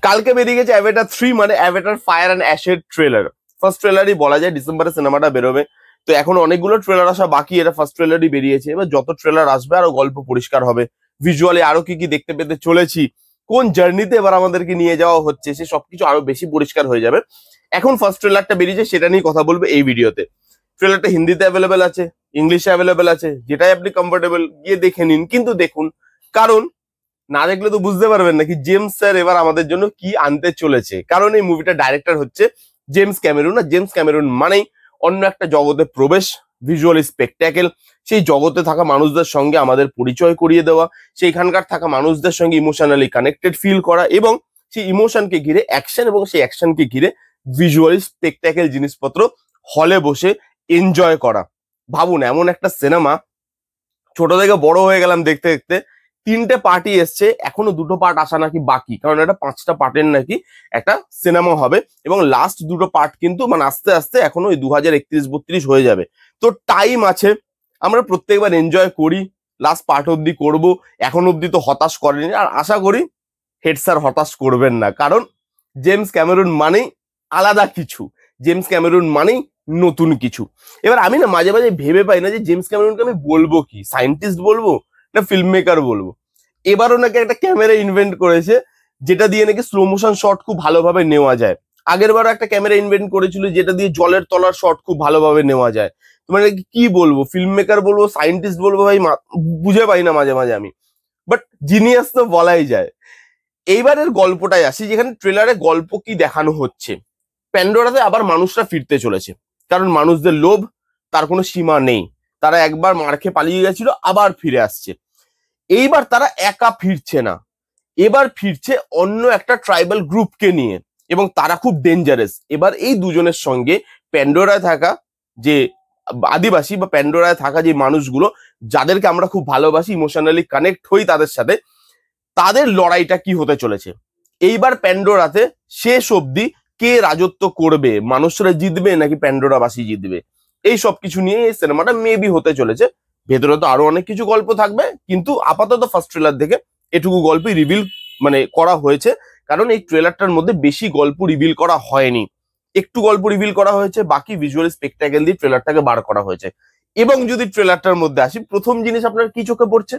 কালকে বেরিয়ে গেছে অ্যাভেটার 3 মানে অ্যাভেটার ফায়ার অ্যান্ড অ্যাশের ট্রেলার। ফার্স্ট ট্রেলারই বলা যায় ডিসেম্বরে সিনেমাটা বেরোবে। তো এখন অনেকগুলো ট্রেলার আসা বাকি, এটা ফার্স্ট ট্রেলারই বেরিয়েছে। এবার যত ট্রেলার আসবে আরো গল্প পরিষ্কার হবে, ভিজুয়ালি আরো কি কি দেখতে পেতে চলেছি, কোন জার্নিতে এবার আমাদেরকে নিয়ে যাওয়া হচ্ছে, সে সবকিছু আরো বেশি পরিষ্কার হয়ে যাবে। এখন ফার্স্ট ট্রেলারটা বেরিয়েছে, সেটা নিয়ে কথা বলবো এই ভিডিওতে। ট্রেলারটা হিন্দিতে অ্যাভেলেবেল আছে, ইংলিশে অ্যাভেলেবেল আছে, যেটাই আপনি কমফোর্টেবল গিয়ে দেখে নিন, কিন্তু দেখুন, কারণ না দেখলে তো বুঝতে পারবেন না কি জেমস স্যার এবার আমাদের জন্য কি আনতে চলেছে। কারণ এই মুভিটা ডাইরেক্টর হচ্ছে জেমস ক্যামেরুন। আর জেমস ক্যামেরুন মানেই অন্য একটা জগতে প্রবেশ, ভিজুয়ালি স্পেকট্যাকেল, সেই জগতে থাকা মানুষদের সঙ্গে আমাদের পরিচয় করিয়ে দেওয়া, সেইখানকার থাকা মানুষদের সঙ্গে ইমোশনালি কানেক্টেড ফিল করা, এবং সেই ইমোশনকে ঘিরে অ্যাকশন, এবং সেই অ্যাকশনকে ঘিরে ভিজুয়ালি স্পেকট্যাকেল জিনিসপত্র হলে বসে এনজয় করা। ভাবুন, এমন একটা সিনেমা, ছোট থেকে বড় হয়ে গেলাম দেখতে দেখতে, 3টে পার্টি এসছে, এখনো 2টো পার্ট আসা নাকি বাকি, কারণ এটা 5টা পার্টের নাকি একটা সিনেমা হবে, এবং লাস্ট 2টো পার্ট কিন্তু মানে আস্তে আস্তে এখনো ওই 2031-32 হয়ে যাবে। তো টাইম আছে, আমরা প্রত্যেকবার এনজয় করি, লাস্ট পার্ট অব্দি করব। এখন অব্দি তো হতাশ করেনি, আর আশা করি হেড স্যার হতাশ করবেন না, কারণ জেমস ক্যামেরুন মানেই আলাদা কিছু, জেমস ক্যামেরুন মানেই নতুন কিছু। এবার আমি না মাঝে মাঝে ভেবে পাই না যে জেমস ক্যামেরুনকে আমি বলবো কি, সায়েন্টিস্ট বলবো না ফিল্ম মেকার বলবো। এবারও নাকি একটা ক্যামেরা ইনভেন্ট করেছে যেটা দিয়ে নাকি স্লো মোশন শট খুব ভালোভাবে নেওয়া যায়। আগের বারও একটা ক্যামেরা ইনভেন্ট করেছিল যেটা দিয়ে জলের তলার শট খুব ভালোভাবে নেওয়া যায়। তো মানে কি বলবো, ফিল্ম মেকার বলবো, সায়েন্টিস্ট বলবো, ভাই বুঝে পাই না মাঝে মাঝে আমি, বাট জিনিয়াস তো বলাই যায়। এইবারের গল্পটাই আসি, যেখানে ট্রেলারে গল্প কি দেখানো হচ্ছে। প্যান্ডোরাতে আবার মানুষরা ফিরতে চলেছে, কারণ মানুষদের লোভ তার কোনো সীমা নেই। তারা একবার মার খেয়ে পালিয়ে গেছিল, আবার ফিরে আসছে। এইবার তারা একা ফিরছে না, এবার ফিরছে অন্য একটা ট্রাইবাল গ্রুপকে নিয়ে, এবং তারা খুব ডেঞ্জারাস। এবার এই দুজনের সঙ্গে প্যান্ডোরায় থাকা যে আদিবাসী বা প্যান্ডোরায় থাকা যে মানুষগুলো, যাদেরকে আমরা খুব ভালোবাসি, ইমোশনালি কানেক্ট হই তাদের সাথে, তাদের লড়াইটা কি হতে চলেছে। এইবার প্যান্ডোরাতে শেষ অবধি কে রাজত্ব করবে, মানুষরা জিতবে নাকি প্যান্ডোরাবাসী জিতবে, এই সব কিছু নিয়ে এই সিনেমাটা মেবি হতে চলেছে। ভেতরে তো আরো অনেক কিছু গল্প থাকবে, কিন্তু আপাতত ফার্স্ট ট্রেলার দেখে এটুকু গল্পই রিভিল মানে করা হয়েছে, কারণ এই ট্রেলারটার মধ্যে বেশি গল্প রিভিল করা হয়নি, একটু গল্প রিভিল করা হয়েছে, বাকি ভিজুয়াল স্পেকট্যাকেল দিয়ে ট্রেলারটাকে বার করা হয়েছে। এবং যদি ট্রেলারটার মধ্যে আসি, প্রথম জিনিস আপনার কি চোখে পড়ছে,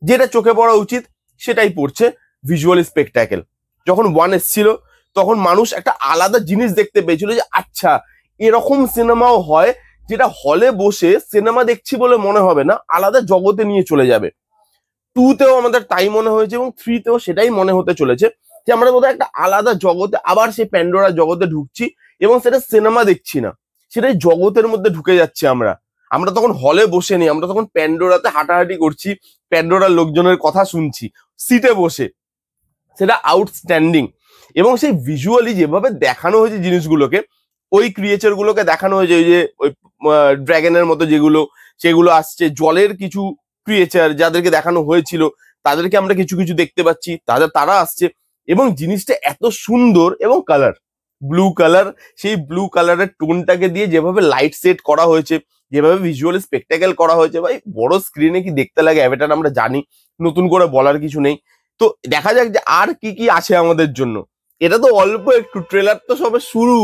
যেটা চোখে পড়া উচিত সেটাই পড়ছে, ভিজুয়াল স্পেকট্যাকেল। যখন 1 এসেছিল তখন মানুষ একটা আলাদা জিনিস দেখতে পেয়েছিল, যে আচ্ছা এরকম সিনেমাও হয়, যেটা হলে বসে সিনেমা দেখছি বলে মনে হবে না, আলাদা জগতে নিয়ে চলে যাবে। 2তেও আমাদের তাই মনে হয়েছে, এবং 3তেও সেটাই মনে হতে চলেছে, যে আমরা বোধহয় একটা আলাদা জগতে আবার সেই প্যান্ডোরা জগতে ঢুকছি, এবং সেটা সিনেমা দেখছি না, সেটাই জগতের মধ্যে ঢুকে যাচ্ছি আমরা। আমরা তখন হলে বসে নেই, আমরা তখন প্যান্ডোরাতে হাঁটাহাঁটি করছি, প্যান্ডোরার লোকজনের কথা শুনছি সিটে বসে, সেটা আউটস্ট্যান্ডিং। এবং সেই ভিজুয়ালি যেভাবে দেখানো হয়েছে জিনিসগুলোকে, ওই ক্রিয়েচার গুলোকে দেখানো হয়েছে, ওই যে ওই ড্রাগনের মতো যেগুলো, সেগুলো আসছে, জলের কিছু ক্রিয়েচার যাদেরকে দেখানো হয়েছিল তাদেরকে আমরা কিছু কিছু দেখতে পাচ্ছি, তারা আসছে, এবং জিনিসটা এত সুন্দর। এবং কালার, ব্লু কালার, সেই ব্লু কালারের টোনটাকে দিয়ে যেভাবে লাইট সেট করা হয়েছে, যেভাবে ভিজুয়ালি স্পেকট্যাকেল করা হয়েছে, ভাই বড় স্ক্রিনে কি দেখতে লাগে অ্যাভাটার আমরা জানি, নতুন করে বলার কিছু নেই। তো দেখা যাক যে আর কি কি আছে আমাদের জন্য। এটা তো অল্প একটু, ট্রেলার তো সবে শুরু,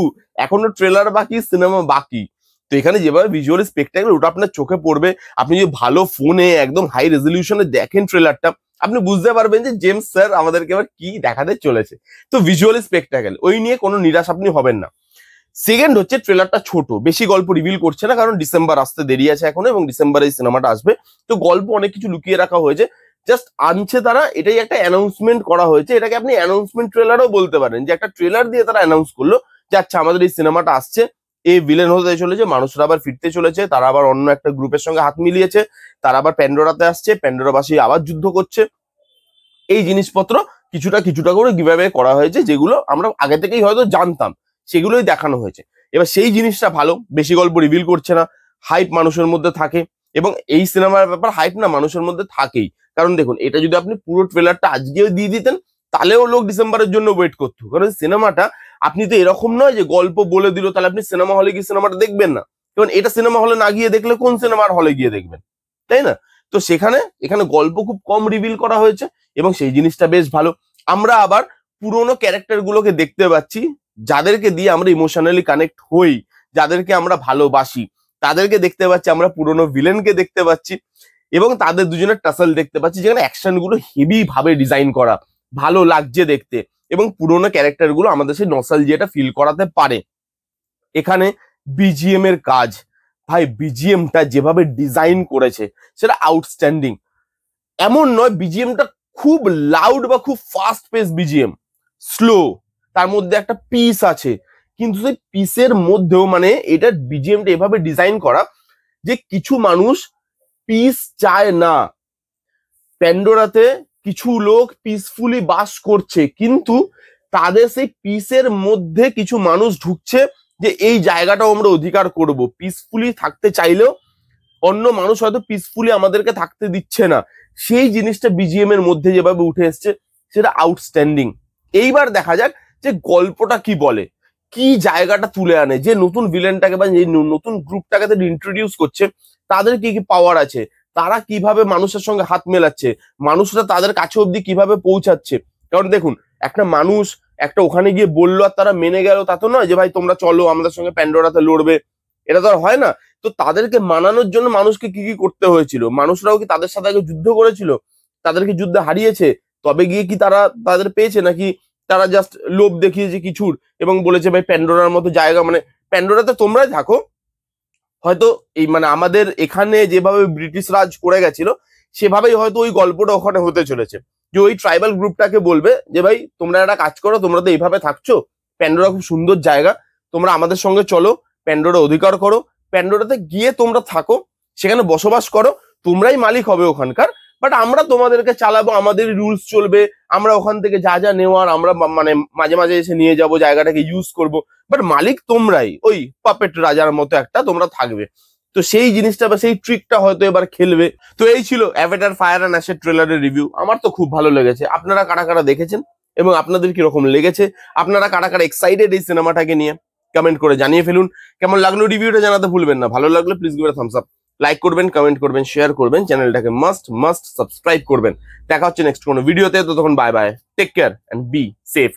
এখনো ট্রেলার বাকি, সিনেমা বাকি। তো এখানে যেভাবে ভিজুয়াল স্পেকট্যাকেল, ওটা আপনার চোখে পড়বে। আপনি যদি ভালো ফোনে একদম হাই রেজলিউশনে দেখেন ট্রেলারটা, আপনি বুঝতে পারবেন যে জেমস স্যার আমাদেরকে এবার কি দেখাতে চলেছে। তো ভিজুয়াল স্পেকট্যাকেল, ওই নিয়ে কোনো নিরাশ আপনি হবেন না। সেকেন্ড হচ্ছে ট্রেলারটা ছোট, বেশি গল্প রিভিল করছে না, কারণ ডিসেম্বর আসতে দেরি আছে এখনো, এবং ডিসেম্বরে এই সিনেমাটা আসবে। তো গল্প অনেক কিছু লুকিয়ে রাখা হয়েছে, জাস্ট আনছে তারা, এটাই একটা অ্যানাউন্সমেন্ট করা হয়েছে। এটাকে আপনি অ্যানাউন্সমেন্ট ট্রেলারও বলতে পারেন, যে একটা ট্রেলার দিয়ে তারা অ্যানাউন্স করলো যে আচ্ছা আমাদের এই সিনেমাটা আসছে, এই ভিলেন হতে চলেছে, মানুষরা আবার ফিরতে চলেছে, তারা আবার অন্য একটা গ্রুপের সঙ্গে হাত মিলিয়েছে, তারা আবার প্যান্ডোরাতে আসছে, প্যান্ডোরাবাসী আবার যুদ্ধ করছে। এই জিনিসপত্র কিছুটা কিছুটা করে গিভঅ্যাওয়ে করা হয়েছে, যেগুলো আমরা আগে থেকেই হয়তো জানতাম, সেগুলোই দেখানো হয়েছে। এবার সেই জিনিসটা ভালো, বেশি গল্প রিভিল করছে না, হাইপ মানুষের মধ্যে থাকে, এবং এই সিনেমার ব্যাপার হাইপ না মানুষের মধ্যে থাকেই। কারণ দেখুন, এটা যদি আপনি পুরো ট্রেলারটা আজকেও দিয়ে দিতেন, তাহলেও লোক ডিসেম্বরের জন্য ওয়েট করতো, কারণ সিনেমাটা আপনি তো এরকম নয় যে গল্প বলে দিল তাহলে আপনি সিনেমা হলে গিয়ে সিনেমাটা দেখবেন না। কারণ এটা সিনেমা হলে না গিয়ে দেখলে কোন সিনেমার হলে গিয়ে দেখবেন, তাই না? তো সেখানে এখানে গল্প খুব কম রিভিল করা হয়েছে, এবং সেই জিনিসটা বেশ ভালো। আমরা আবার পুরোনো ক্যারেক্টার গুলোকে দেখতে পাচ্ছি, যাদেরকে দিয়ে আমরা ইমোশনালি কানেক্ট হই, যাদেরকে আমরা ভালোবাসি, তাদেরকে দেখতে পাচ্ছি, আমরা পুরোনো ভিলেনকে দেখতে পাচ্ছি, এবং তাদের দুজনের টাসল দেখতে পাচ্ছি, যেখানে অ্যাকশন গুলো হেভি ভাবে ডিজাইন করা, ভালো লাগছে দেখতে, এবং পুরোনো ক্যারেক্টার গুলো আমাদের সেই নস্টালজিয়াটা ফিল করাতে পারে। এখানে বিজিএম এর কাজ, ভাই বিজিএমটা যেভাবে ডিজাইন করেছে সেটা আউটস্ট্যান্ডিং। এমন নয় বিজিএমটা খুব লাউড বা খুব ফাস্ট পেস বিজিএম, স্লো, তার মধ্যে একটা পিস আছে, কিন্তু সেই পিসের মধ্যেও মানে এটা বিজিএমটা এভাবে ডিজাইন করা যে কিছু মানুষ পিস চায় না। প্যান্ডোরাতে কিছু লোক পিসফুলি বাস করছে, কিন্তু তাদের সেই পিসের মধ্যে কিছু মানুষ ঢুকছে যে এই জায়গাটাও আমরা অধিকার করব। পিসফুলি থাকতে চাইলেও অন্য মানুষ হয়তো পিসফুলি আমাদেরকে থাকতে দিচ্ছে না। সেই জিনিসটা বিজিএম এর মধ্যে যেভাবে উঠে এসছে সেটা আউটস্ট্যান্ডিং। এইবার দেখা যাক যে গল্পটা কি বলে, কি জায়গাটা তুলে আনে, যে নতুন ভিলেনটাকে বা যে নতুন গ্রুপটাকে ইন্ট্রোডিউস করছে, তাদের কি কি পাওয়ার আছে, তারা কিভাবে মানুষের সঙ্গে হাত মেলাচ্ছে, মানুষরা তাদের কাছে অব্দি কিভাবে পৌঁছাচ্ছে। কারণ দেখুন, একটা মানুষ একটা ওখানে গিয়ে বললো আর তারা মেনে গেল, তা তো নয় যে ভাই তোমরা চলো আমাদের সঙ্গে প্যান্ডোরাতে লড়বে, এটা তো আর হয় না। তো তাদেরকে মানানোর জন্য মানুষকে কি কি করতে হয়েছিল, মানুষরাও কি তাদের সাথে আগে যুদ্ধ করেছিল, তাদেরকে যুদ্ধে হারিয়েছে, তবে গিয়ে কি তারা তাদের পেয়েছে, নাকি তারা জাস্ট লোভ দেখিয়েছে কিছুর এবং বলেছে ভাই প্যান্ডোরার মতো জায়গা, মানে প্যান্ডোরাতে তোমরাই থাকো। হয়তো এই মানে আমাদের এখানে যেভাবে ব্রিটিশ রাজ করে গেছিল সেভাবেই হয়তো ওই গল্পটা ওখানে হতে চলেছে, যে ওই ট্রাইবাল গ্রুপটাকে বলবে যে ভাই তোমরা একটা কাজ করো, তোমরা তো এইভাবে থাকছো, প্যান্ডোরা খুব সুন্দর জায়গা, তোমরা আমাদের সঙ্গে চলো, প্যান্ডোরা অধিকার করো, প্যান্ডোরাতে গিয়ে তোমরা থাকো, সেখানে বসবাস করো, তোমরাই মালিক হবে ওখানকার, বাট আমরা তোমাদেরকে চালাবো, আমাদের রুলস চলবে, আমরা ওখান থেকে যা যা নেওয়ার আমরা মানে মাঝে মাঝে এসে নিয়ে যাব, জায়গাটাকে ইউজ করব, বাট মালিক তোমরাই, ওই পাপেট রাজার মতো একটা তোমরা থাকবে। তো সেই জিনিসটা বা সেই ট্রিকটা হয়তো এবার খেলবে। তো এই ছিল অ্যাভাটার ফায়ার অ্যান্ড অ্যাশের ট্রেলারের রিভিউ। আমার তো খুব ভালো লেগেছে। আপনারা কারা কারা দেখেছেন এবং আপনাদের কিরকম লেগেছে, আপনারা কারা কারা এক্সাইটেড এই সিনেমাটাকে নিয়ে, কমেন্ট করে জানিয়ে ফেলুন। কেমন লাগলো রিভিউটা জানাতে ভুলবেন না। ভালো লাগলে please give a Thums up, like করবেন, কমেন্ট করবেন, শেয়ার করবেন, চ্যানেলটাকে মাস্ট সাবস্ক্রাইব করবেন। দেখা হচ্ছে নেক্সট কোনো ভিডিওতে, ততক্ষণ bye bye, take care and be safe.